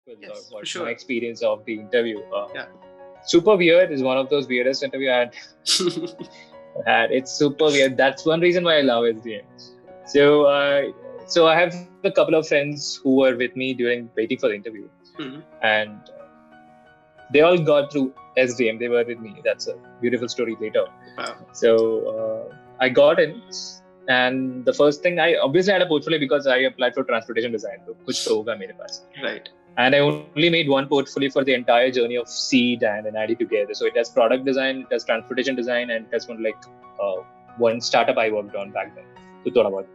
Yes, for what sure. my experience of the interview. Yeah. Super weird is one of those weirdest interview I had. It's super weird. That's one reason why I love SDM. So I have a couple of friends who were with me during waiting for the interview, and they all got through SDM. They were with me. That's a beautiful story later. Wow. So I got in, and the first thing I obviously had a portfolio because I applied for transportation design. So kuch to hoga mere paas. Right. And I only made one portfolio for the entire journey of Seed and NID together. So it has product design, it has transportation design, and it has one startup I worked on back then. So thoda bahut.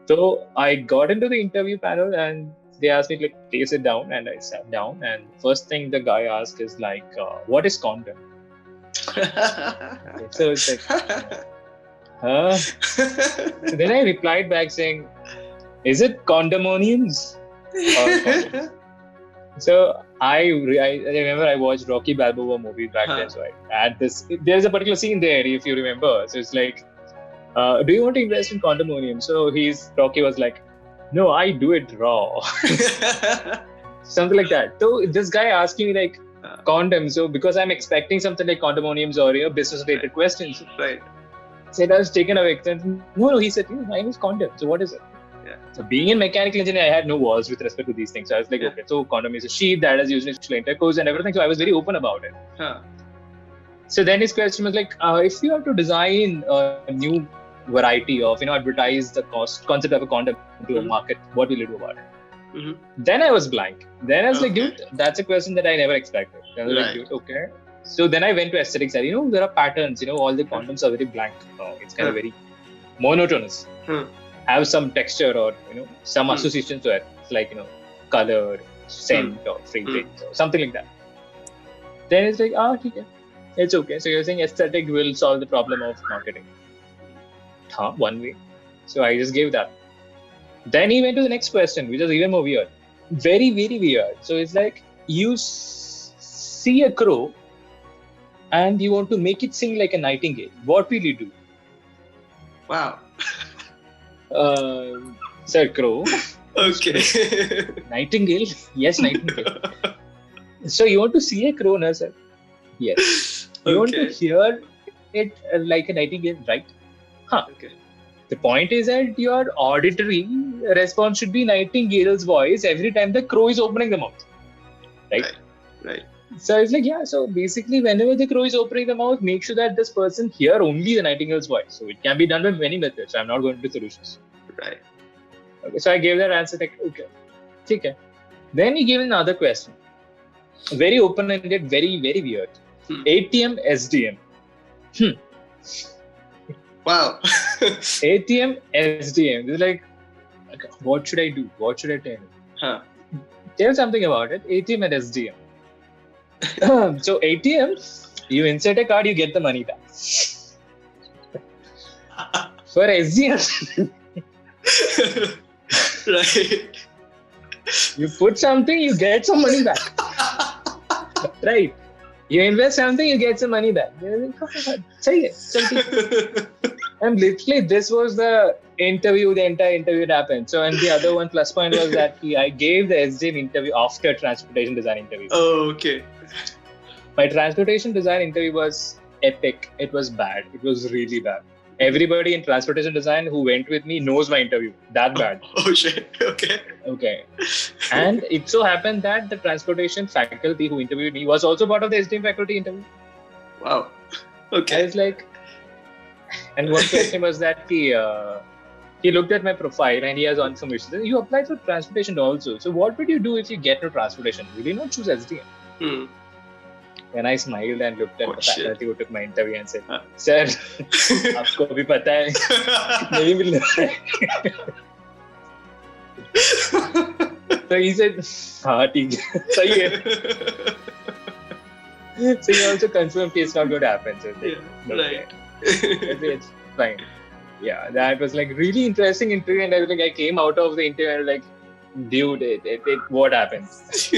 So I got into the interview panel and they asked me to please sit down, and I sat down. And first thing the guy asked is what is condom? So it's huh? So then I replied back saying, is it condominiums or condoms? So I remember I watched Rocky Balboa movie back then. So I had this. There's a particular scene there, if you remember. So it's do you want to invest in condominium? So Rocky was like, no, I do it raw. Something like that. So this guy asking me condoms. So because I'm expecting something like condominiums or business related questions. Right. So I was taken away. No, he said, mine is condom. So what is it? Yeah. So being in mechanical engineering, I had no walls with respect to these things. So I was like, okay, so condom is a sheet that is used in sexual intercourse and everything. So I was very open about it. So then his question was if you have to design a new variety of, advertise the concept of a condom to a market, what will you do about it? Then I was blank. Then I was like, dude, that's a question that I never expected. I was like, dude, okay. So then I went to aesthetics. There are patterns, all the condoms are very blank. It's kind of very monotonous. Have some texture or, some associations to it. It's like, color, scent or fragrance or something like that. Then it's like, okay. It's okay. So you're saying aesthetic will solve the problem of marketing. One way. So I just gave that. Then he went to the next question, which was even more weird. Very, very weird. So it's you see a crow and you want to make it sing like a nightingale. What will you do? Wow. Sir, crow. Okay. Nightingale? Yes, nightingale. So you want to see a crow, no, sir? Yes. You want to hear it like a nightingale, right? Okay. The point is that your auditory response should be nightingale's voice every time the crow is opening the mouth. Right. So it's so basically whenever the crow is opening the mouth, make sure that this person hear only the nightingale's voice. So it can be done with many methods. I'm not going into solutions. Right. Okay, so I gave that answer okay. Then he gave another question. Very open-ended, very, very weird. ATM SDM. Wow. ATM SDM. It's what should I do? What should I tell him? Tell something about it. ATM and SDM. So ATM, you insert a card, you get the money back. For SDM, right. You put something, you get some money back. Right. You invest something, you get some money back. Say it. And literally, this was the entire interview that happened. So, and the other one plus point was that I gave the SDM interview after transportation design interview. Oh, okay. My transportation design interview was epic. It was bad. It was really bad. Everybody in transportation design who went with me knows my interview. That bad. Oh shit. Okay. And it so happened that the transportation faculty who interviewed me was also part of the SDM faculty interview. Wow. Okay. I was and one question was that he looked at my profile and he has on some issues. You applied for transportation also. So what would you do if you get to transportation? Will you not choose SDM? When I smiled and looked at the faculty who took my interview and said, Sir, आपको भी पता है नहीं मिल रहा है. So he said, ठीक है, सही है. So he also confirmed it's not going to happen. So right. It's fine. Yeah, that was really interesting interview, and I came out of the interview and dude, what happens?